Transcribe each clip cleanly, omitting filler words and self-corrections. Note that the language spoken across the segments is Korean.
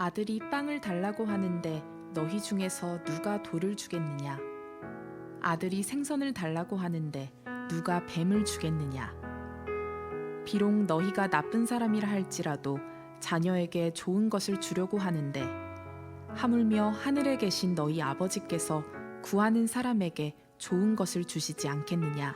아들이 빵을 달라고 하는데 너희 중에서 누가 돌을 주겠느냐? 아들이 생선을 달라고 하는데 누가 뱀을 주겠느냐? 비록 너희가 나쁜 사람이라 할지라도 자녀에게 좋은 것을 주려고 하는데 하물며 하늘에 계신 너희 아버지께서 구하는 사람에게 좋은 것을 주시지 않겠느냐?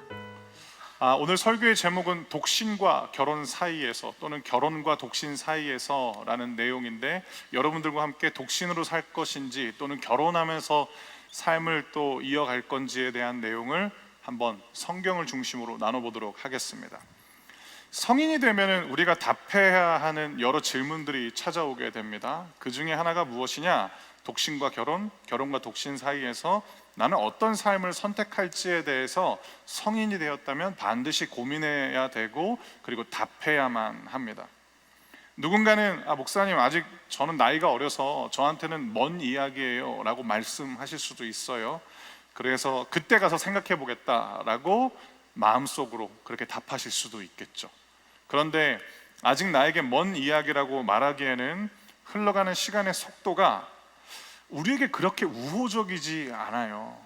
오늘 설교의 제목은 독신과 결혼 사이에서 또는 결혼과 독신 사이에서라는 내용인데, 여러분들과 함께 독신으로 살 것인지 또는 결혼하면서 삶을 또 이어갈 건지에 대한 내용을 한번 성경을 중심으로 나눠보도록 하겠습니다. 성인이 되면 우리가 답해야 하는 여러 질문들이 찾아오게 됩니다. 그 중에 하나가 무엇이냐? 독신과 결혼, 결혼과 독신 사이에서 나는 어떤 삶을 선택할지에 대해서 성인이 되었다면 반드시 고민해야 되고, 그리고 답해야만 합니다. 누군가는 목사님, 아직 저는 나이가 어려서 저한테는 먼 이야기예요 라고 말씀하실 수도 있어요. 그래서 그때 가서 생각해 보겠다라고 마음속으로 그렇게 답하실 수도 있겠죠. 그런데 아직 나에게 먼 이야기라고 말하기에는 흘러가는 시간의 속도가 우리에게 그렇게 우호적이지 않아요.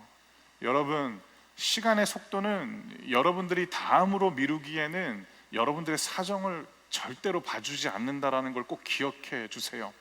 여러분, 시간의 속도는 여러분들이 다음으로 미루기에는 여러분들의 사정을 절대로 봐주지 않는다라는 걸 꼭 기억해 주세요.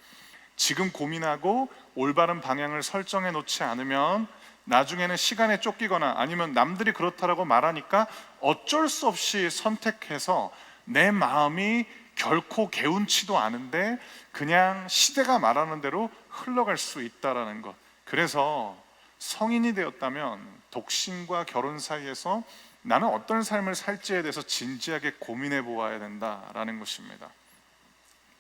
지금 고민하고 올바른 방향을 설정해 놓지 않으면 나중에는 시간에 쫓기거나 아니면 남들이 그렇다라고 말하니까 어쩔 수 없이 선택해서 내 마음이 결코 개운치도 않은데 그냥 시대가 말하는 대로 흘러갈 수 있다라는 것. 그래서 성인이 되었다면 독신과 결혼 사이에서 나는 어떤 삶을 살지에 대해서 진지하게 고민해 보아야 된다라는 것입니다.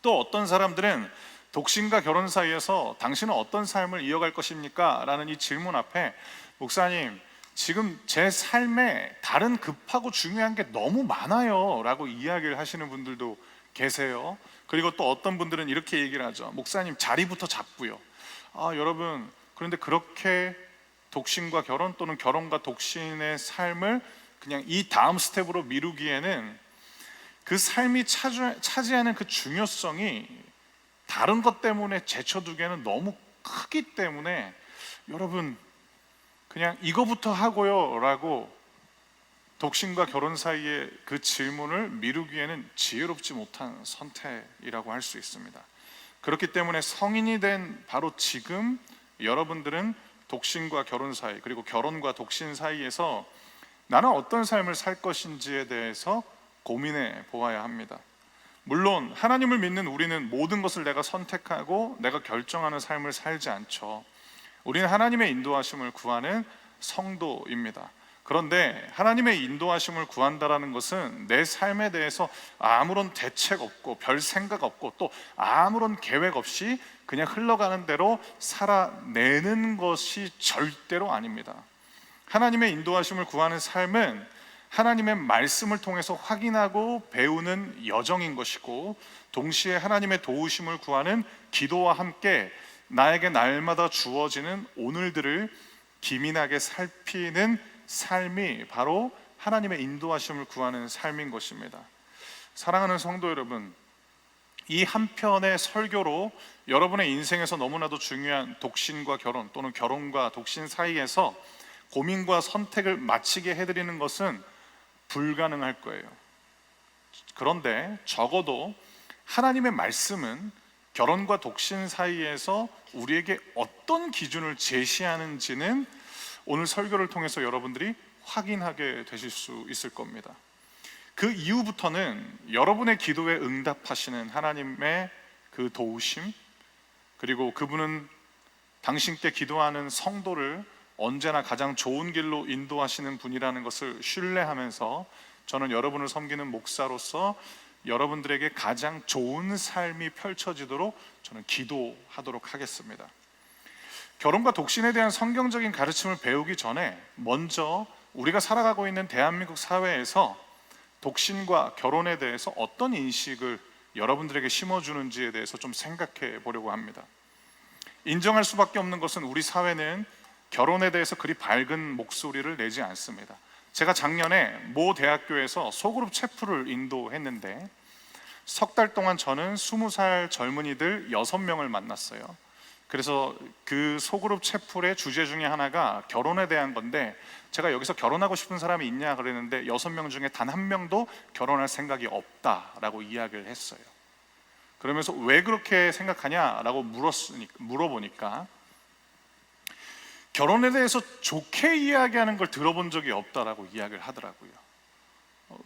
또 어떤 사람들은 독신과 결혼 사이에서 당신은 어떤 삶을 이어갈 것입니까? 라는 이 질문 앞에, 목사님, 지금 제 삶에 다른 급하고 중요한 게 너무 많아요 라고 이야기를 하시는 분들도 계세요. 그리고 또 어떤 분들은 이렇게 얘기를 하죠. 목사님, 자리부터 잡고요. 여러분, 그런데 그렇게 독신과 결혼 또는 결혼과 독신의 삶을 그냥 이 다음 스텝으로 미루기에는 그 삶이 차지하는 그 중요성이 다른 것 때문에 제쳐두기에는 너무 크기 때문에, 여러분, 그냥 이거부터 하고요 라고 독신과 결혼 사이의 그 질문을 미루기에는 지혜롭지 못한 선택이라고 할 수 있습니다. 그렇기 때문에 성인이 된 바로 지금 여러분들은 독신과 결혼 사이, 그리고 결혼과 독신 사이에서 나는 어떤 삶을 살 것인지에 대해서 고민해 보아야 합니다. 물론 하나님을 믿는 우리는 모든 것을 내가 선택하고 내가 결정하는 삶을 살지 않죠. 우리는 하나님의 인도하심을 구하는 성도입니다. 그런데 하나님의 인도하심을 구한다라는 것은 내 삶에 대해서 아무런 대책 없고 별 생각 없고 또 아무런 계획 없이 그냥 흘러가는 대로 살아내는 것이 절대로 아닙니다. 하나님의 인도하심을 구하는 삶은 하나님의 말씀을 통해서 확인하고 배우는 여정인 것이고, 동시에 하나님의 도우심을 구하는 기도와 함께 나에게 날마다 주어지는 오늘들을 기민하게 살피는 삶이 바로 하나님의 인도하심을 구하는 삶인 것입니다. 사랑하는 성도 여러분, 이 한 편의 설교로 여러분의 인생에서 너무나도 중요한 독신과 결혼 또는 결혼과 독신 사이에서 고민과 선택을 마치게 해드리는 것은 불가능할 거예요. 그런데 적어도 하나님의 말씀은 결혼과 독신 사이에서 우리에게 어떤 기준을 제시하는지는 오늘 설교를 통해서 여러분들이 확인하게 되실 수 있을 겁니다. 그 이후부터는 여러분의 기도에 응답하시는 하나님의 그 도우심, 그리고 그분은 당신께 기도하는 성도를 언제나 가장 좋은 길로 인도하시는 분이라는 것을 신뢰하면서 저는 여러분을 섬기는 목사로서 여러분들에게 가장 좋은 삶이 펼쳐지도록 저는 기도하도록 하겠습니다. 결혼과 독신에 대한 성경적인 가르침을 배우기 전에 먼저 우리가 살아가고 있는 대한민국 사회에서 독신과 결혼에 대해서 어떤 인식을 여러분들에게 심어주는지에 대해서 좀 생각해 보려고 합니다. 인정할 수밖에 없는 것은 우리 사회는 결혼에 대해서 그리 밝은 목소리를 내지 않습니다. 제가 작년에 모 대학교에서 소그룹 체프를 인도했는데, 석 달 동안 저는 20살 젊은이들 6명을 만났어요. 그래서 그 소그룹 채플의 주제 중에 하나가 결혼에 대한 건데, 제가 여기서 결혼하고 싶은 사람이 있냐 그랬는데 6명 중에 단 한 명도 결혼할 생각이 없다라고 이야기를 했어요. 그러면서 왜 그렇게 생각하냐라고 물어보니까 결혼에 대해서 좋게 이야기하는 걸 들어본 적이 없다라고 이야기를 하더라고요.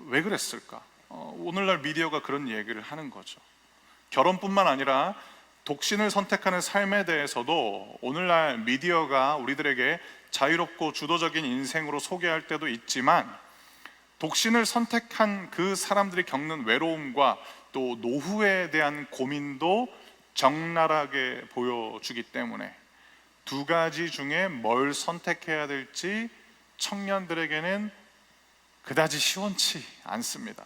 왜 그랬을까? 오늘날 미디어가 그런 얘기를 하는 거죠. 결혼뿐만 아니라 독신을 선택하는 삶에 대해서도 오늘날 미디어가 우리들에게 자유롭고 주도적인 인생으로 소개할 때도 있지만, 독신을 선택한 그 사람들이 겪는 외로움과 또 노후에 대한 고민도 적나라하게 보여주기 때문에 두 가지 중에 뭘 선택해야 될지 청년들에게는 그다지 시원치 않습니다.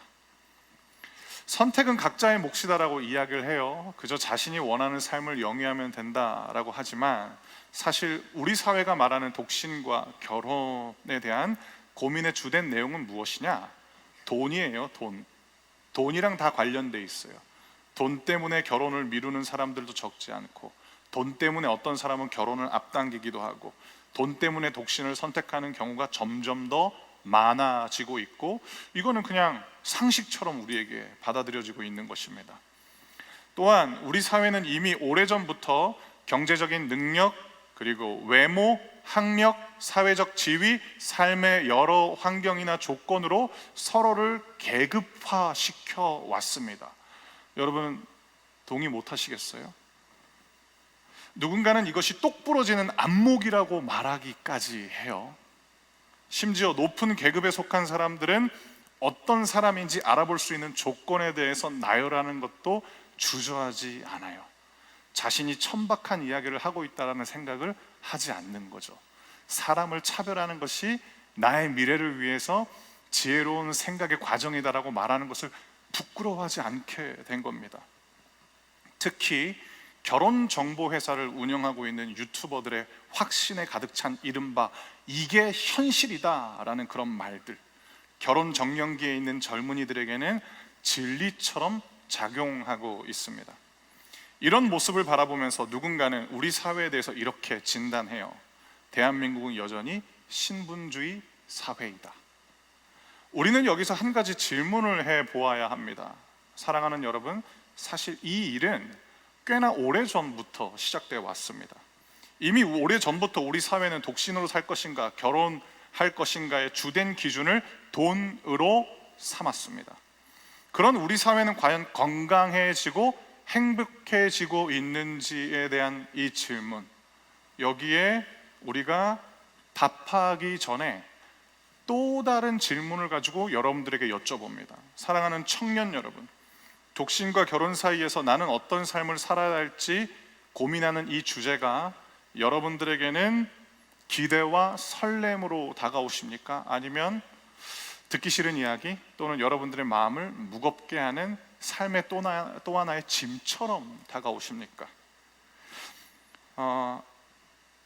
선택은 각자의 몫이다라고 이야기를 해요. 그저 자신이 원하는 삶을 영위하면 된다라고 하지만, 사실 우리 사회가 말하는 독신과 결혼에 대한 고민의 주된 내용은 무엇이냐? 돈이에요. 돈이랑 다 관련돼 있어요. 돈 때문에 결혼을 미루는 사람들도 적지 않고, 돈 때문에 어떤 사람은 결혼을 앞당기기도 하고, 돈 때문에 독신을 선택하는 경우가 점점 더 많아지고 있고, 이거는 그냥 상식처럼 우리에게 받아들여지고 있는 것입니다. 또한 우리 사회는 이미 오래전부터 경제적인 능력, 그리고 외모, 학력, 사회적 지위, 삶의 여러 환경이나 조건으로 서로를 계급화시켜 왔습니다. 여러분 동의 못 하시겠어요? 누군가는 이것이 똑부러지는 안목이라고 말하기까지 해요. 심지어 높은 계급에 속한 사람들은 어떤 사람인지 알아볼 수 있는 조건에 대해서 나열하는 것도 주저하지 않아요. 자신이 천박한 이야기를 하고 있다는 생각을 하지 않는 거죠. 사람을 차별하는 것이 나의 미래를 위해서 지혜로운 생각의 과정이다라고 말하는 것을 부끄러워하지 않게 된 겁니다. 특히 결혼 정보 회사를 운영하고 있는 유튜버들의 확신에 가득 찬 이른바 이게 현실이다라는 그런 말들, 결혼 정년기에 있는 젊은이들에게는 진리처럼 작용하고 있습니다. 이런 모습을 바라보면서 누군가는 우리 사회에 대해서 이렇게 진단해요. 대한민국은 여전히 신분주의 사회이다. 우리는 여기서 한 가지 질문을 해 보아야 합니다. 사랑하는 여러분, 사실 이 일은 꽤나 오래전부터 시작되어 왔습니다. 이미 오래전부터 우리 사회는 독신으로 살 것인가 결혼할 것인가의 주된 기준을 돈으로 삼았습니다. 그런 우리 사회는 과연 건강해지고 행복해지고 있는지에 대한 이 질문, 여기에 우리가 답하기 전에 또 다른 질문을 가지고 여러분들에게 여쭤봅니다. 사랑하는 청년 여러분, 독신과 결혼 사이에서 나는 어떤 삶을 살아야 할지 고민하는 이 주제가 여러분들에게는 기대와 설렘으로 다가오십니까? 아니면 듣기 싫은 이야기 또는 여러분들의 마음을 무겁게 하는 삶의 또 하나의 짐처럼 다가오십니까?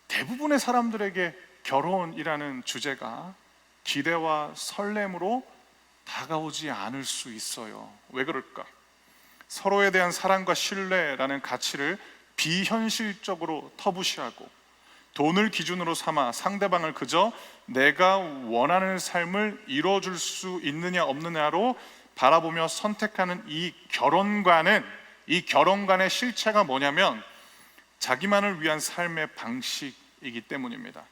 대부분의 사람들에게 결혼이라는 주제가 기대와 설렘으로 다가오지 않을 수 있어요. 왜 그럴까? 서로에 대한 사랑과 신뢰라는 가치를 비현실적으로 터부시하고 돈을 기준으로 삼아 상대방을 그저 내가 원하는 삶을 이뤄줄 수 있느냐 없느냐로 바라보며 선택하는 이 결혼관의 실체가 뭐냐면 자기만을 위한 삶의 방식이기 때문입니다.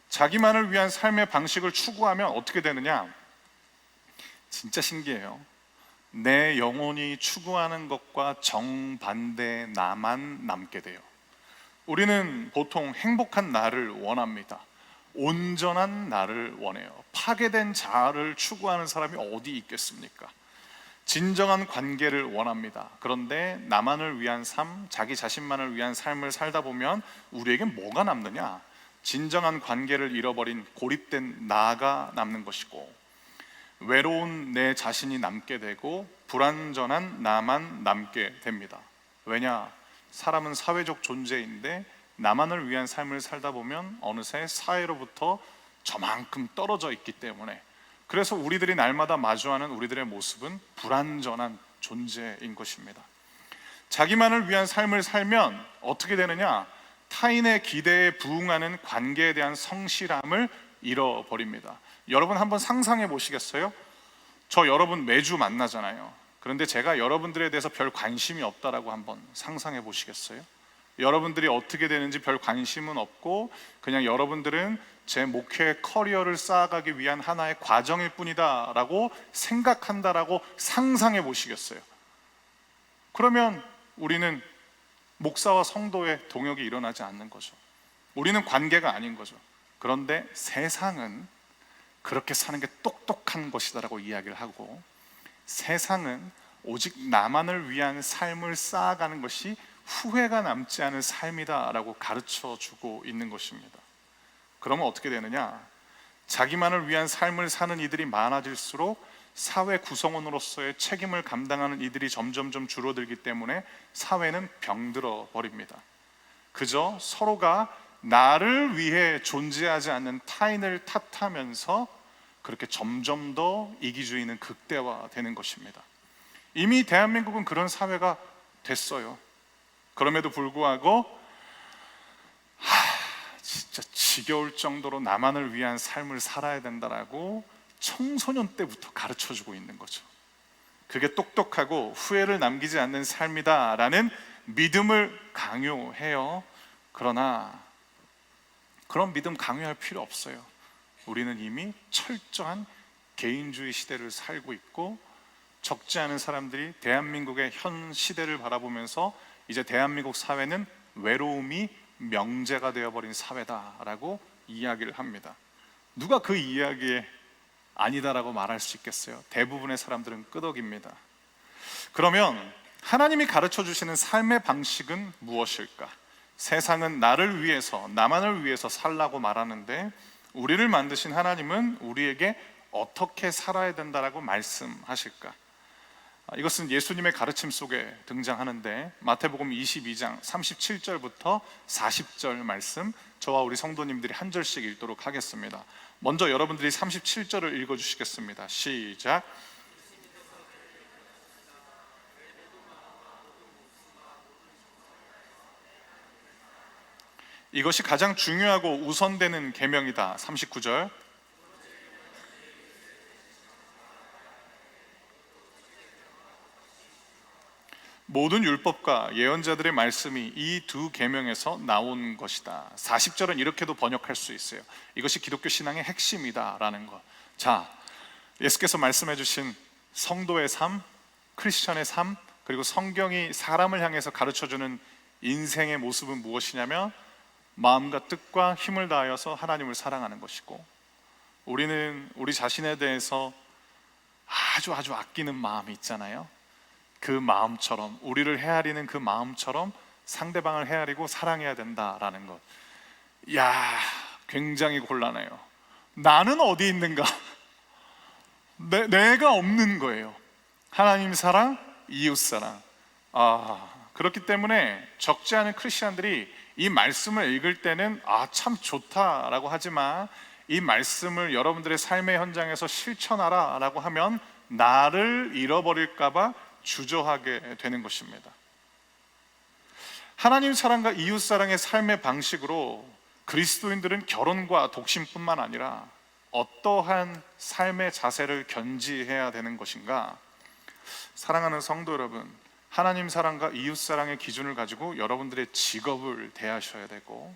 자기만을 위한 삶의 방식을 추구하면 어떻게 되느냐? 진짜 신기해요. 내 영혼이 추구하는 것과 정반대 나만 남게 돼요. 우리는 보통 행복한 나를 원합니다. 온전한 나를 원해요. 파괴된 자아를 추구하는 사람이 어디 있겠습니까? 진정한 관계를 원합니다. 그런데 나만을 위한 삶, 자기 자신만을 위한 삶을 살다 보면 우리에겐 뭐가 남느냐? 진정한 관계를 잃어버린 고립된 나가 남는 것이고, 외로운 내 자신이 남게 되고 불완전한 나만 남게 됩니다. 왜냐? 사람은 사회적 존재인데 나만을 위한 삶을 살다 보면 어느새 사회로부터 저만큼 떨어져 있기 때문에, 그래서 우리들이 날마다 마주하는 우리들의 모습은 불완전한 존재인 것입니다. 자기만을 위한 삶을 살면 어떻게 되느냐? 타인의 기대에 부응하는 관계에 대한 성실함을 잃어버립니다. 여러분 한번 상상해 보시겠어요? 저 여러분 매주 만나잖아요. 그런데 제가 여러분들에 대해서 별 관심이 없다라고 한번 상상해 보시겠어요? 여러분들이 어떻게 되는지 별 관심은 없고 그냥 여러분들은 제 목회 커리어를 쌓아가기 위한 하나의 과정일 뿐이다 라고 생각한다라고 상상해 보시겠어요? 그러면 우리는 목사와 성도의 동역이 일어나지 않는 거죠. 우리는 관계가 아닌 거죠. 그런데 세상은 그렇게 사는 게 똑똑한 것이다라고 이야기를 하고, 세상은 오직 나만을 위한 삶을 쌓아가는 것이 후회가 남지 않은 삶이다라고 가르쳐 주고 있는 것입니다. 그러면 어떻게 되느냐? 자기만을 위한 삶을 사는 이들이 많아질수록 사회 구성원으로서의 책임을 감당하는 이들이 점점점 줄어들기 때문에 사회는 병들어 버립니다. 그저 서로가 나를 위해 존재하지 않는 타인을 탓하면서 그렇게 점점 더 이기주의는 극대화되는 것입니다. 이미 대한민국은 그런 사회가 됐어요. 그럼에도 불구하고 진짜 지겨울 정도로 나만을 위한 삶을 살아야 된다라고 청소년 때부터 가르쳐주고 있는 거죠. 그게 똑똑하고 후회를 남기지 않는 삶이다라는 믿음을 강요해요. 그러나 그런 믿음 강요할 필요 없어요. 우리는 이미 철저한 개인주의 시대를 살고 있고, 적지 않은 사람들이 대한민국의 현 시대를 바라보면서 이제 대한민국 사회는 외로움이 명제가 되어버린 사회다라고 이야기를 합니다. 누가 그 이야기에 아니다라고 말할 수 있겠어요? 대부분의 사람들은 끄덕입니다. 그러면 하나님이 가르쳐 주시는 삶의 방식은 무엇일까? 세상은 나를 위해서, 나만을 위해서 살라고 말하는데 우리를 만드신 하나님은 우리에게 어떻게 살아야 된다라고 말씀하실까? 이것은 예수님의 가르침 속에 등장하는데 마태복음 22장 37절부터 40절 말씀, 저와 우리 성도님들이 한 절씩 읽도록 하겠습니다. 먼저 여러분들이 37절을 읽어주시겠습니다. 시작. 이것이 가장 중요하고 우선되는 계명이다. 39절. 모든 율법과 예언자들의 말씀이 이 두 계명에서 나온 것이다. 40절은 이렇게도 번역할 수 있어요. 이것이 기독교 신앙의 핵심이다라는 것. 자, 예수께서 말씀해 주신 성도의 삶, 크리스천의 삶, 그리고 성경이 사람을 향해서 가르쳐주는 인생의 모습은 무엇이냐면 마음과 뜻과 힘을 다하여서 하나님을 사랑하는 것이고, 우리는 우리 자신에 대해서 아주 아끼는 마음이 있잖아요. 그 마음처럼, 우리를 헤아리는 그 마음처럼 상대방을 헤아리고 사랑해야 된다라는 것. 야, 굉장히 곤란해요. 나는 어디 있는가? 내가 없는 거예요. 하나님 사랑, 이웃 사랑. 그렇기 때문에 적지 않은 크리스천들이 이 말씀을 읽을 때는 참 좋다라고 하지만 이 말씀을 여러분들의 삶의 현장에서 실천하라 라고 하면 나를 잃어버릴까 봐 주저하게 되는 것입니다. 하나님 사랑과 이웃 사랑의 삶의 방식으로 그리스도인들은 결혼과 독신뿐만 아니라 어떠한 삶의 자세를 견지해야 되는 것인가? 사랑하는 성도 여러분, 하나님 사랑과 이웃 사랑의 기준을 가지고 여러분들의 직업을 대하셔야 되고,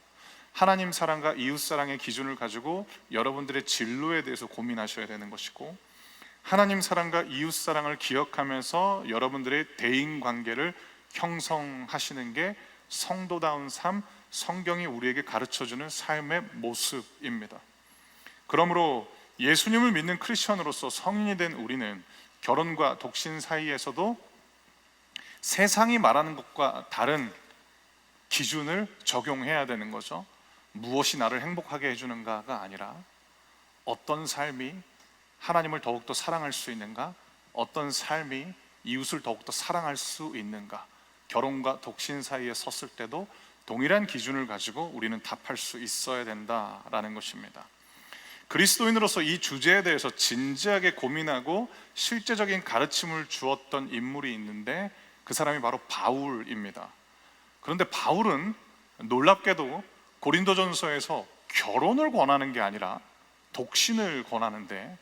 하나님 사랑과 이웃 사랑의 기준을 가지고 여러분들의 진로에 대해서 고민하셔야 되는 것이고, 하나님 사랑과 이웃 사랑을 기억하면서 여러분들의 대인 관계를 형성하시는 게 성도다운 삶, 성경이 우리에게 가르쳐주는 삶의 모습입니다. 그러므로 예수님을 믿는 크리스천으로서 성인이 된 우리는 결혼과 독신 사이에서도 세상이 말하는 것과 다른 기준을 적용해야 되는 거죠. 무엇이 나를 행복하게 해주는가가 아니라 어떤 삶이 하나님을 더욱더 사랑할 수 있는가, 어떤 삶이 이웃을 더욱더 사랑할 수 있는가, 결혼과 독신 사이에 섰을 때도 동일한 기준을 가지고 우리는 답할 수 있어야 된다라는 것입니다. 그리스도인으로서 이 주제에 대해서 진지하게 고민하고 실제적인 가르침을 주었던 인물이 있는데 그 사람이 바로 바울입니다. 그런데 바울은 놀랍게도 고린도전서에서 결혼을 권하는 게 아니라 독신을 권하는데,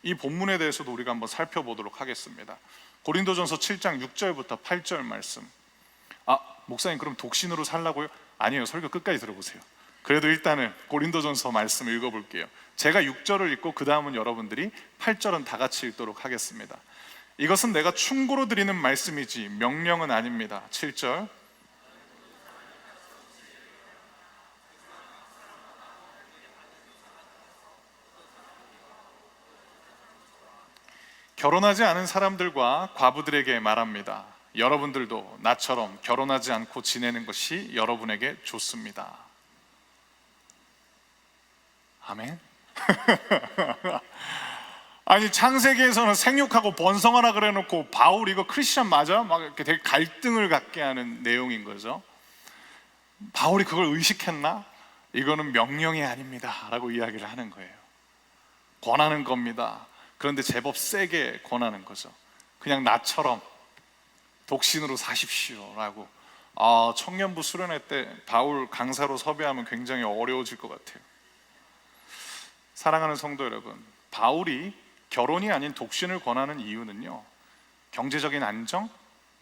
이 본문에 대해서도 우리가 한번 살펴보도록 하겠습니다. 고린도전서 7장 6절부터 8절 말씀. 목사님 그럼 독신으로 살라고요? 아니에요. 설교 끝까지 들어보세요. 그래도 일단은 고린도전서 말씀 읽어볼게요. 제가 6절을 읽고 그 다음은 여러분들이 8절은 다 같이 읽도록 하겠습니다. 이것은 내가 충고로 드리는 말씀이지 명령은 아닙니다. 7절. 결혼하지 않은 사람들과 과부들에게 말합니다. 여러분들도 나처럼 결혼하지 않고 지내는 것이 여러분에게 좋습니다. 아멘. 아니, 창세기에서는 생육하고 번성하라 그래놓고 바울 이거 크리스찬 맞아? 막 이렇게 되게 갈등을 갖게 하는 내용인 거죠. 바울이 그걸 의식했나? 이거는 명령이 아닙니다 라고 이야기를 하는 거예요. 권하는 겁니다. 그런데 제법 세게 권하는 거죠. 그냥 나처럼 독신으로 사십시오 라고. 청년부 수련회 때 바울 강사로 섭외하면 굉장히 어려워질 것 같아요. 사랑하는 성도 여러분, 바울이 결혼이 아닌 독신을 권하는 이유는요, 경제적인 안정,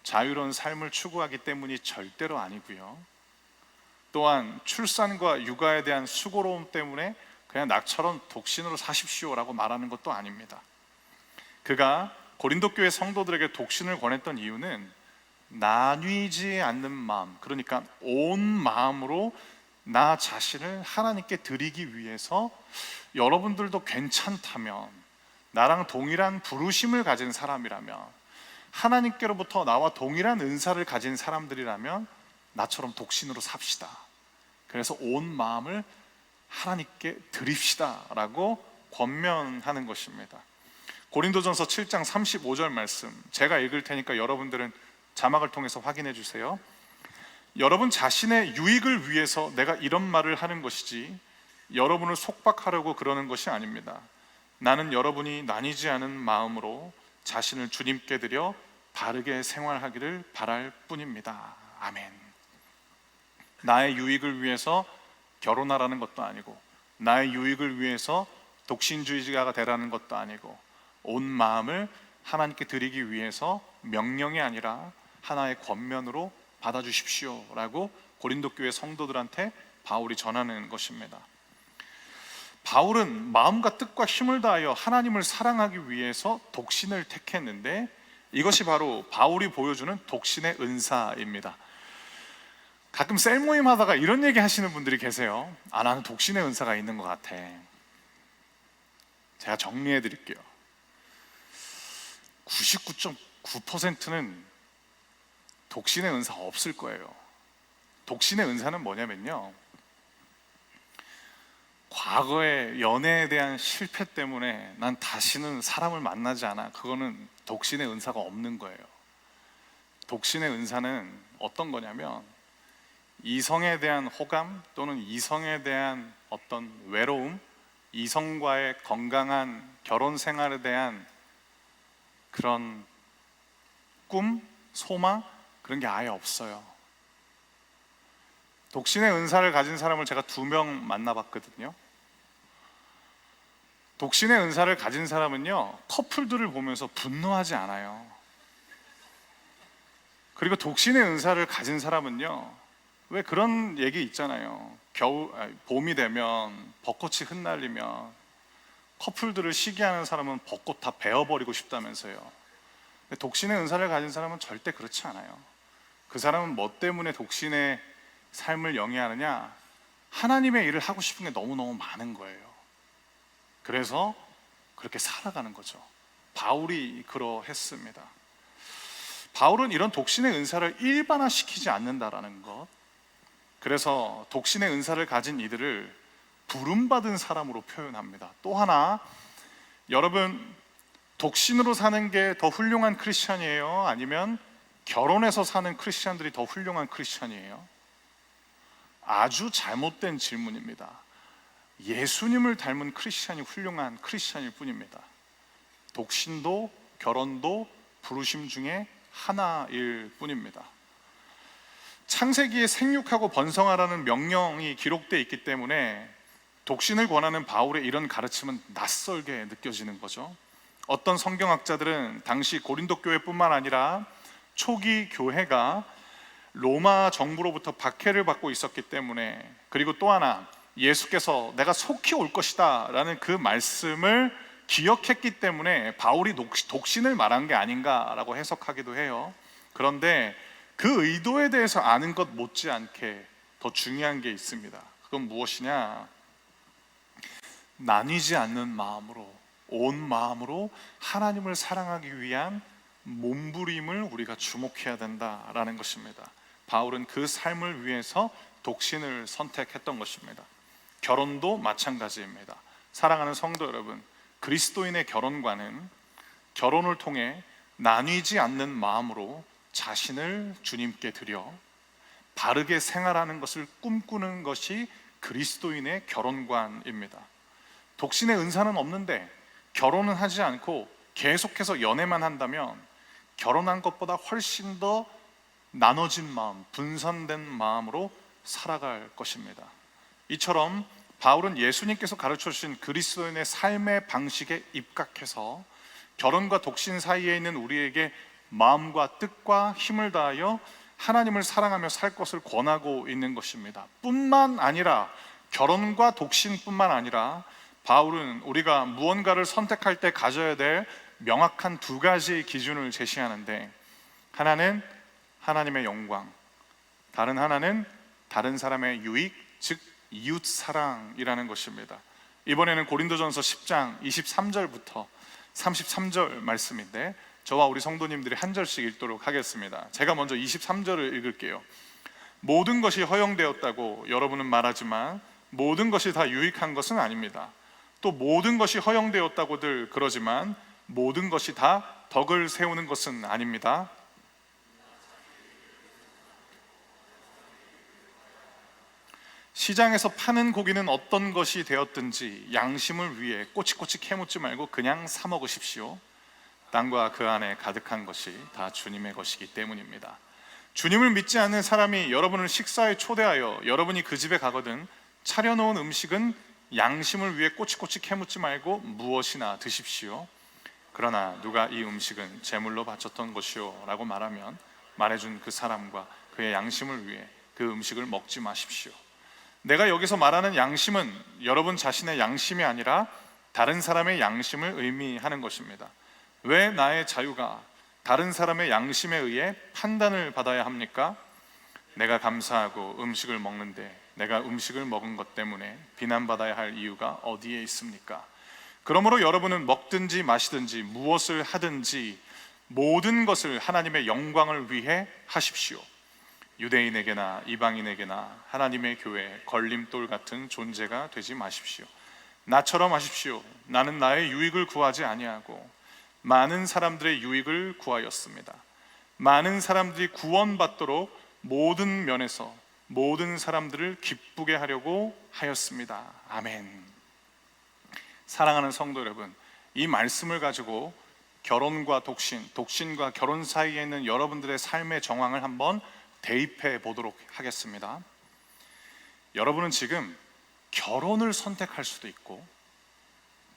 자유로운 삶을 추구하기 때문이 절대로 아니고요, 또한 출산과 육아에 대한 수고로움 때문에 그냥 나처럼 독신으로 사십시오라고 말하는 것도 아닙니다. 그가 고린도 교회 성도들에게 독신을 권했던 이유는 나뉘지 않는 마음, 그러니까 온 마음으로 나 자신을 하나님께 드리기 위해서, 여러분들도 괜찮다면, 나랑 동일한 부르심을 가진 사람이라면, 하나님께로부터 나와 동일한 은사를 가진 사람들이라면 나처럼 독신으로 삽시다. 그래서 온 마음을 하나님께 드립시다 라고 권면하는 것입니다. 고린도전서 7장 35절 말씀 제가 읽을 테니까 여러분들은 자막을 통해서 확인해 주세요. 여러분 자신의 유익을 위해서 내가 이런 말을 하는 것이지 여러분을 속박하려고 그러는 것이 아닙니다. 나는 여러분이 나뉘지 않은 마음으로 자신을 주님께 드려 바르게 생활하기를 바랄 뿐입니다. 아멘. 나의 유익을 위해서 결혼하라는 것도 아니고, 나의 유익을 위해서 독신주의자가 되라는 것도 아니고, 온 마음을 하나님께 드리기 위해서 명령이 아니라 하나의 권면으로 받아주십시오 라고 고린도 교회 성도들한테 바울이 전하는 것입니다. 바울은 마음과 뜻과 힘을 다하여 하나님을 사랑하기 위해서 독신을 택했는데, 이것이 바로 바울이 보여주는 독신의 은사입니다. 가끔 셀 모임 하다가 이런 얘기 하시는 분들이 계세요. 나는 독신의 은사가 있는 것 같아. 제가 정리해 드릴게요. 99.9%는 독신의 은사가 없을 거예요. 독신의 은사는 뭐냐면요, 과거의 연애에 대한 실패 때문에 난 다시는 사람을 만나지 않아. 그거는 독신의 은사가 없는 거예요. 독신의 은사는 어떤 거냐면, 이성에 대한 호감 또는 이성에 대한 어떤 외로움, 이성과의 건강한 결혼 생활에 대한 그런 꿈, 소망, 그런 게 아예 없어요. 독신의 은사를 가진 사람을 제가 2명 만나봤거든요. 독신의 은사를 가진 사람은요, 커플들을 보면서 분노하지 않아요. 그리고 독신의 은사를 가진 사람은요, 왜 그런 얘기 있잖아요. 봄이 되면 벚꽃이 흩날리면 커플들을 시기하는 사람은 벚꽃 다 베어버리고 싶다면서요. 근데 독신의 은사를 가진 사람은 절대 그렇지 않아요. 그 사람은 뭐 때문에 독신의 삶을 영위하느냐? 하나님의 일을 하고 싶은 게 너무너무 많은 거예요. 그래서 그렇게 살아가는 거죠. 바울이 그러했습니다. 바울은 이런 독신의 은사를 일반화시키지 않는다라는 것, 그래서 독신의 은사를 가진 이들을 부름받은 사람으로 표현합니다. 또 하나, 여러분 독신으로 사는 게 더 훌륭한 크리스찬이에요? 아니면 결혼해서 사는 크리스찬들이 더 훌륭한 크리스찬이에요? 아주 잘못된 질문입니다. 예수님을 닮은 크리스찬이 훌륭한 크리스찬일 뿐입니다. 독신도 결혼도 부르심 중에 하나일 뿐입니다. 창세기에 생육하고 번성하라는 명령이 기록되어 있기 때문에 독신을 권하는 바울의 이런 가르침은 낯설게 느껴지는 거죠. 어떤 성경학자들은 당시 고린도 교회뿐만 아니라 초기 교회가 로마 정부로부터 박해를 받고 있었기 때문에, 그리고 또 하나 예수께서 내가 속히 올 것이다 라는 그 말씀을 기억했기 때문에 바울이 독신을 말한 게 아닌가라고 해석하기도 해요. 그런데 그 의도에 대해서 아는 것 못지않게 더 중요한 게 있습니다. 그건 무엇이냐? 나뉘지 않는 마음으로, 온 마음으로 하나님을 사랑하기 위한 몸부림을 우리가 주목해야 된다라는 것입니다. 바울은 그 삶을 위해서 독신을 선택했던 것입니다. 결혼도 마찬가지입니다. 사랑하는 성도 여러분, 그리스도인의 결혼관은 결혼을 통해 나뉘지 않는 마음으로 자신을 주님께 드려 바르게 생활하는 것을 꿈꾸는 것이 그리스도인의 결혼관입니다. 독신의 은사는 없는데 결혼은 하지 않고 계속해서 연애만 한다면 결혼한 것보다 훨씬 더 나눠진 마음, 분산된 마음으로 살아갈 것입니다. 이처럼 바울은 예수님께서 가르쳐 주신 그리스도인의 삶의 방식에 입각해서 결혼과 독신 사이에 있는 우리에게 마음과 뜻과 힘을 다하여 하나님을 사랑하며 살 것을 권하고 있는 것입니다. 뿐만 아니라 결혼과 독신뿐만 아니라 바울은 우리가 무언가를 선택할 때 가져야 될 명확한 두 가지 기준을 제시하는데, 하나는 하나님의 영광, 다른 하나는 다른 사람의 유익, 즉 이웃 사랑이라는 것입니다. 이번에는 고린도전서 10장 23절부터 33절 말씀인데 저와 우리 성도님들이 한 절씩 읽도록 하겠습니다. 제가 먼저 23절을 읽을게요. 모든 것이 허용되었다고 여러분은 말하지만 모든 것이 다 유익한 것은 아닙니다. 또 모든 것이 허용되었다고들 그러지만 모든 것이 다 덕을 세우는 것은 아닙니다. 시장에서 파는 고기는 어떤 것이 되었든지 양심을 위해 꼬치꼬치 캐묻지 말고 그냥 사 먹으십시오. 땅과 그 안에 가득한 것이 다 주님의 것이기 때문입니다. 주님을 믿지 않는 사람이 여러분을 식사에 초대하여 여러분이 그 집에 가거든 차려놓은 음식은 양심을 위해 꼬치꼬치 캐묻지 말고 무엇이나 드십시오. 그러나 누가 이 음식은 제물로 바쳤던 것이요 라고 말하면 말해준 그 사람과 그의 양심을 위해 그 음식을 먹지 마십시오. 내가 여기서 말하는 양심은 여러분 자신의 양심이 아니라 다른 사람의 양심을 의미하는 것입니다. 왜 나의 자유가 다른 사람의 양심에 의해 판단을 받아야 합니까? 내가 감사하고 음식을 먹는데 내가 음식을 먹은 것 때문에 비난받아야 할 이유가 어디에 있습니까? 그러므로 여러분은 먹든지 마시든지 무엇을 하든지 모든 것을 하나님의 영광을 위해 하십시오. 유대인에게나 이방인에게나 하나님의 교회 걸림돌 같은 존재가 되지 마십시오. 나처럼 하십시오. 나는 나의 유익을 구하지 아니하고 많은 사람들의 유익을 구하였습니다. 많은 사람들이 구원받도록 모든 면에서 모든 사람들을 기쁘게 하려고 하였습니다. 아멘. 사랑하는 성도 여러분, 이 말씀을 가지고 결혼과 독신, 독신과 결혼 사이에 있는 여러분들의 삶의 정황을 한번 대입해 보도록 하겠습니다. 여러분은 지금 결혼을 선택할 수도 있고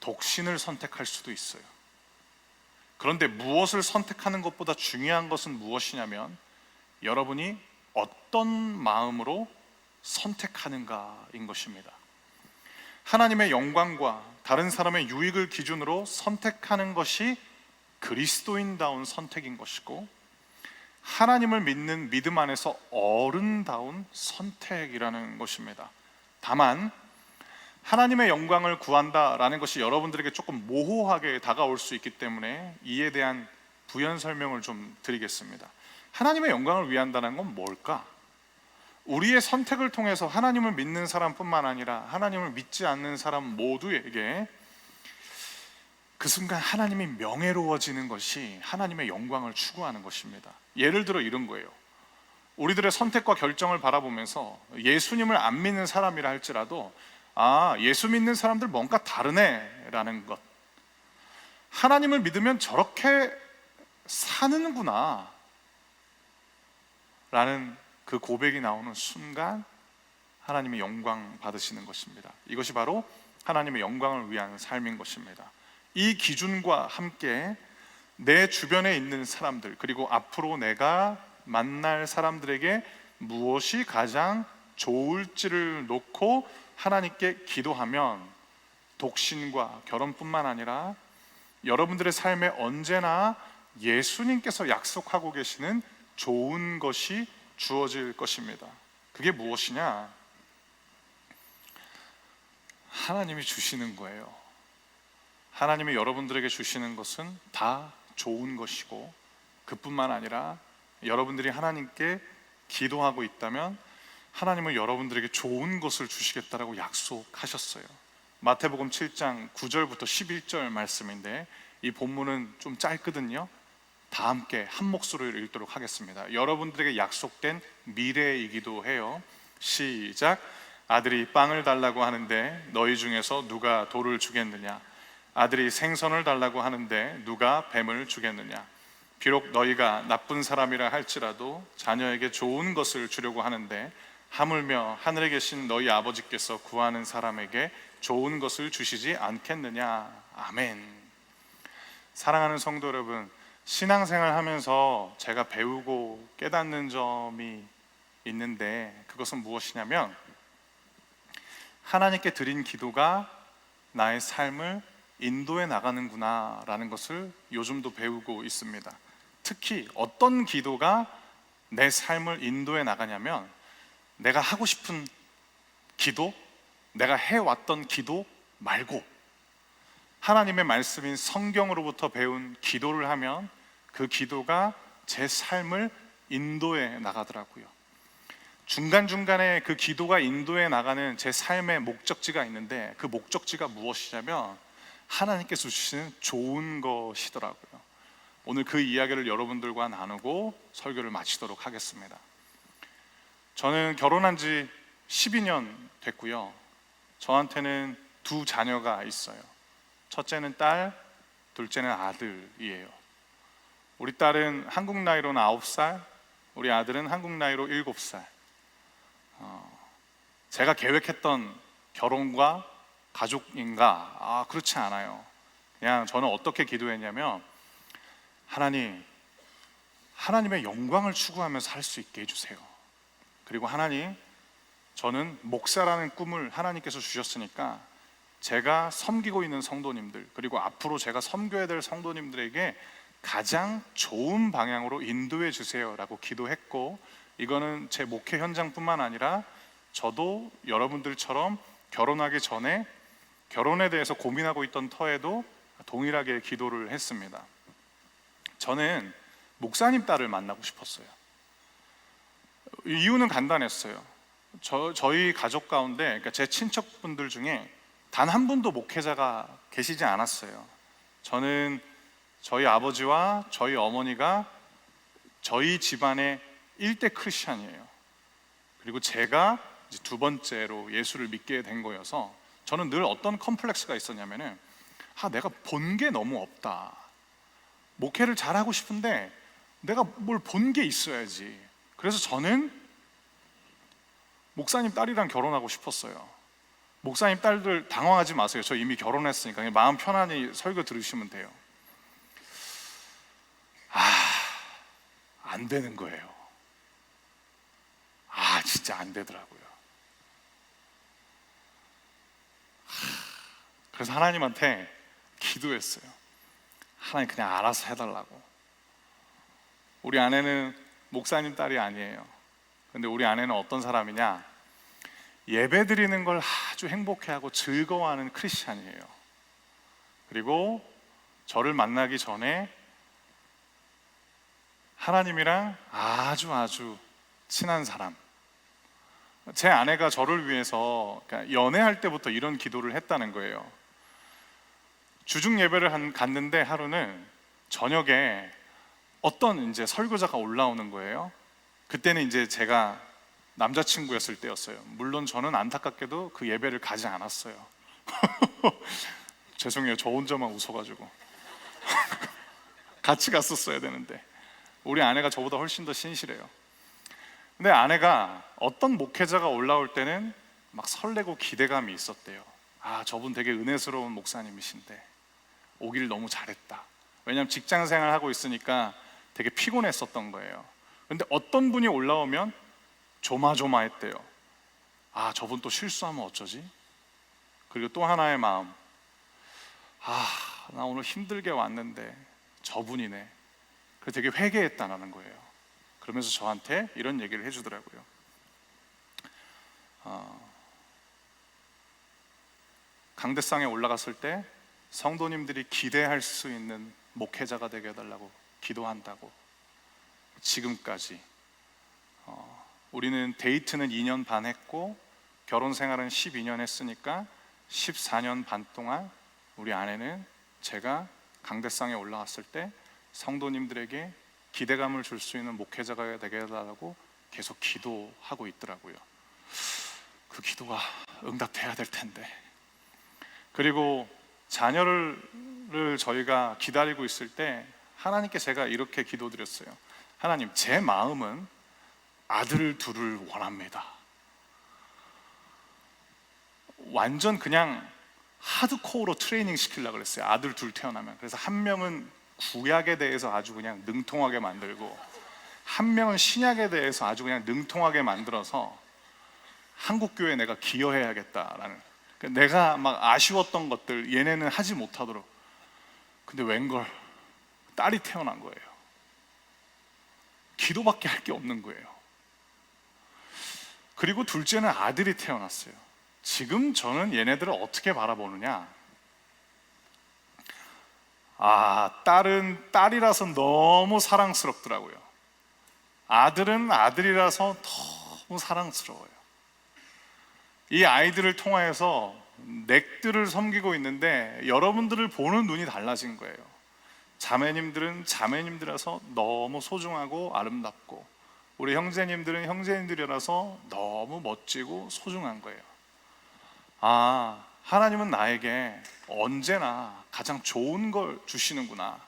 독신을 선택할 수도 있어요. 그런데 무엇을 선택하는 것보다 중요한 것은 무엇이냐면 여러분이 어떤 마음으로 선택하는가인 것입니다. 하나님의 영광과 다른 사람의 유익을 기준으로 선택하는 것이 그리스도인다운 선택인 것이고, 하나님을 믿는 믿음 안에서 어른다운 선택이라는 것입니다. 다만 하나님의 영광을 구한다라는 것이 여러분들에게 조금 모호하게 다가올 수 있기 때문에 이에 대한 부연 설명을 좀 드리겠습니다. 하나님의 영광을 위한다는 건 뭘까? 우리의 선택을 통해서 하나님을 믿는 사람뿐만 아니라 하나님을 믿지 않는 사람 모두에게 그 순간 하나님이 명예로워지는 것이 하나님의 영광을 추구하는 것입니다. 예를 들어 이런 거예요. 우리들의 선택과 결정을 바라보면서 예수님을 안 믿는 사람이라 할지라도 예수 믿는 사람들 뭔가 다르네라는 것. 하나님을 믿으면 저렇게 사는구나 라는 그 고백이 나오는 순간 하나님의 영광 받으시는 것입니다. 이것이 바로 하나님의 영광을 위한 삶인 것입니다. 이 기준과 함께 내 주변에 있는 사람들, 그리고 앞으로 내가 만날 사람들에게 무엇이 가장 좋을지를 놓고 하나님께 기도하면 독신과 결혼뿐만 아니라 여러분들의 삶에 언제나 예수님께서 약속하고 계시는 좋은 것이 주어질 것입니다. 그게 무엇이냐? 하나님이 주시는 거예요. 하나님이 여러분들에게 주시는 것은 다 좋은 것이고, 그뿐만 아니라 여러분들이 하나님께 기도하고 있다면 하나님은 여러분들에게 좋은 것을 주시겠다라고 약속하셨어요. 마태복음 7장 9절부터 11절 말씀인데, 이 본문은 좀 짧거든요. 다 함께 한 목소리로 읽도록 하겠습니다. 여러분들에게 약속된 미래이기도 해요. 시작. 아들이 빵을 달라고 하는데 너희 중에서 누가 돌을 주겠느냐? 아들이 생선을 달라고 하는데 누가 뱀을 주겠느냐? 비록 너희가 나쁜 사람이라 할지라도 자녀에게 좋은 것을 주려고 하는데 하물며 하늘에 계신 너희 아버지께서 구하는 사람에게 좋은 것을 주시지 않겠느냐? 아멘. 사랑하는 성도 여러분, 신앙생활 하면서 제가 배우고 깨닫는 점이 있는데, 그것은 무엇이냐면 하나님께 드린 기도가 나의 삶을 인도해 나가는구나 라는 것을 요즘도 배우고 있습니다. 특히 어떤 기도가 내 삶을 인도해 나가냐면, 내가 하고 싶은 기도, 내가 해왔던 기도 말고 하나님의 말씀인 성경으로부터 배운 기도를 하면 그 기도가 제 삶을 인도해 나가더라고요. 중간중간에 그 기도가 인도해 나가는 제 삶의 목적지가 있는데, 그 목적지가 무엇이냐면 하나님께서 주시는 좋은 것이더라고요. 오늘 그 이야기를 여러분들과 나누고 설교를 마치도록 하겠습니다. 저는 결혼한 지 12년 됐고요. 저한테는 두 자녀가 있어요. 첫째는 딸, 둘째는 아들이에요. 우리 딸은 한국 나이로는 9살, 우리 아들은 한국 나이로 7살. 제가 계획했던 결혼과 가족인가? 그렇지 않아요. 그냥 저는 어떻게 기도했냐면, 하나님의 영광을 추구하면서 살 수 있게 해주세요. 그리고 하나님, 저는 목사라는 꿈을 하나님께서 주셨으니까 제가 섬기고 있는 성도님들, 그리고 앞으로 제가 섬겨야 될 성도님들에게 가장 좋은 방향으로 인도해 주세요 라고 기도했고, 이거는 제 목회 현장뿐만 아니라 저도 여러분들처럼 결혼하기 전에 결혼에 대해서 고민하고 있던 터에도 동일하게 기도를 했습니다. 저는 목사님 딸을 만나고 싶었어요. 이유는 간단했어요. 저희 가족 가운데, 그러니까 제 친척분들 중에 단 한 분도 목회자가 계시지 않았어요. 저는 저희 아버지와 저희 어머니가 저희 집안의 1대 크리스찬이에요. 그리고 제가 이제 두 번째로 예수를 믿게 된 거여서 저는 늘 어떤 컴플렉스가 있었냐면은, 내가 본 게 너무 없다. 목회를 잘하고 싶은데 내가 뭘 본 게 있어야지. 그래서 저는 목사님 딸이랑 결혼하고 싶었어요. 목사님 딸들 당황하지 마세요. 저 이미 결혼했으니까 그냥 마음 편안히 설교 들으시면 돼요. 안 되는 거예요. 진짜 안 되더라고요. 그래서 하나님한테 기도했어요. 하나님, 그냥 알아서 해달라고. 우리 아내는 목사님 딸이 아니에요. 근데 우리 아내는 어떤 사람이냐? 예배 드리는 걸 아주 행복해하고 즐거워하는 크리스찬이에요. 그리고 저를 만나기 전에 하나님이랑 아주 친한 사람. 제 아내가 저를 위해서 연애할 때부터 이런 기도를 했다는 거예요. 주중 예배를 갔는데 하루는 저녁에 어떤 이제 설교자가 올라오는 거예요. 그때는 이제 제가 남자친구였을 때였어요. 물론 저는 안타깝게도 그 예배를 가지 않았어요. 죄송해요. 저 혼자만 웃어가지고. 같이 갔었어야 되는데 우리 아내가 저보다 훨씬 더 신실해요. 근데 아내가 어떤 목회자가 올라올 때는 막 설레고 기대감이 있었대요. 아, 저분 되게 은혜스러운 목사님이신데 오길 너무 잘했다. 왜냐하면 직장 생활 하고 있으니까 되게 피곤했었던 거예요. 근데 어떤 분이 올라오면 조마조마했대요. 아, 저분 또 실수하면 어쩌지? 그리고 또 하나의 마음, 아, 나 오늘 힘들게 왔는데 저분이네. 그래서 되게 회개했다는 거예요. 그러면서 저한테 이런 얘기를 해주더라고요. 강대상에 올라갔을 때 성도님들이 기대할 수 있는 목회자가 되게 해달라고 기도한다고. 지금까지 우리는 데이트는 2년 반 했고 결혼 생활은 12년 했으니까 14년 반 동안 우리 아내는 제가 강대상에 올라갔을 때 성도님들에게 기대감을 줄 수 있는 목회자가 되게 해달라고 계속 기도하고 있더라고요. 그 기도가 응답돼야 될 텐데. 그리고 자녀를 저희가 기다리고 있을 때 하나님께 제가 이렇게 기도드렸어요. 하나님, 제 마음은 아들 둘을 원합니다. 완전 그냥 하드코어로 트레이닝 시키려고 그랬어요. 아들 둘 태어나면. 그래서 한 명은 구약에 대해서 아주 그냥 능통하게 만들고 한 명은 신약에 대해서 아주 그냥 능통하게 만들어서 한국교회에 내가 기여해야겠다라는, 내가 막 아쉬웠던 것들 얘네는 하지 못하도록. 근데 웬걸 딸이 태어난 거예요. 기도밖에 할 게 없는 거예요. 그리고 둘째는 아들이 태어났어요. 지금 저는 얘네들을 어떻게 바라보느냐, 딸은 딸이라서 너무 사랑스럽더라고요. 아들은 아들이라서 너무 사랑스러워요. 이 아이들을 통하여서 넥들을 섬기고 있는데 여러분들을 보는 눈이 달라진 거예요. 자매님들은 자매님들이라서 너무 소중하고 아름답고, 우리 형제님들은 형제님들이라서 너무 멋지고 소중한 거예요. 하나님은 나에게 언제나 가장 좋은 걸 주시는구나.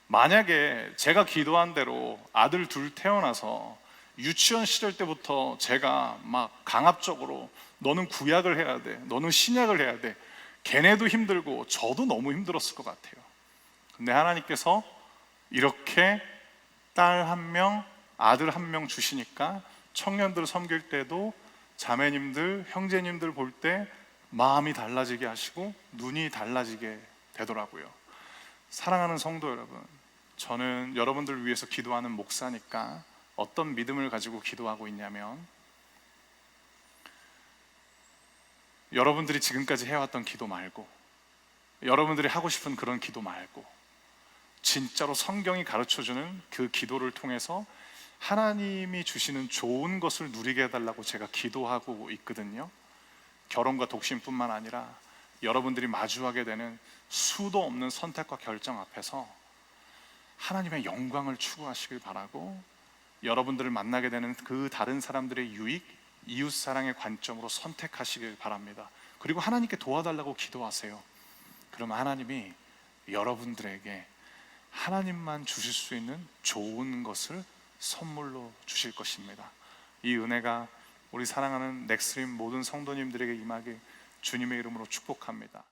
만약에 제가 기도한 대로 아들 둘 태어나서 유치원 시절 때부터 제가 막 강압적으로 너는 구약을 해야 돼, 너는 신약을 해야 돼, 걔네도 힘들고 저도 너무 힘들었을 것 같아요. 근데 하나님께서 이렇게 딸 한 명, 아들 한 명 주시니까 청년들 섬길 때도 자매님들, 형제님들 볼 때 마음이 달라지게 하시고 눈이 달라지게 되더라고요. 사랑하는 성도 여러분, 저는 여러분들을 위해서 기도하는 목사니까 어떤 믿음을 가지고 기도하고 있냐면, 여러분들이 지금까지 해왔던 기도 말고, 여러분들이 하고 싶은 그런 기도 말고, 진짜로 성경이 가르쳐주는 그 기도를 통해서 하나님이 주시는 좋은 것을 누리게 해달라고 제가 기도하고 있거든요. 결혼과 독신뿐만 아니라 여러분들이 마주하게 되는 수도 없는 선택과 결정 앞에서 하나님의 영광을 추구하시길 바라고, 여러분들을 만나게 되는 그 다른 사람들의 유익, 이웃사랑의 관점으로 선택하시길 바랍니다. 그리고 하나님께 도와달라고 기도하세요. 그럼 하나님이 여러분들에게 하나님만 주실 수 있는 좋은 것을 선물로 주실 것입니다. 이 은혜가 우리 사랑하는 넥스트림 모든 성도님들에게 임하길 주님의 이름으로 축복합니다.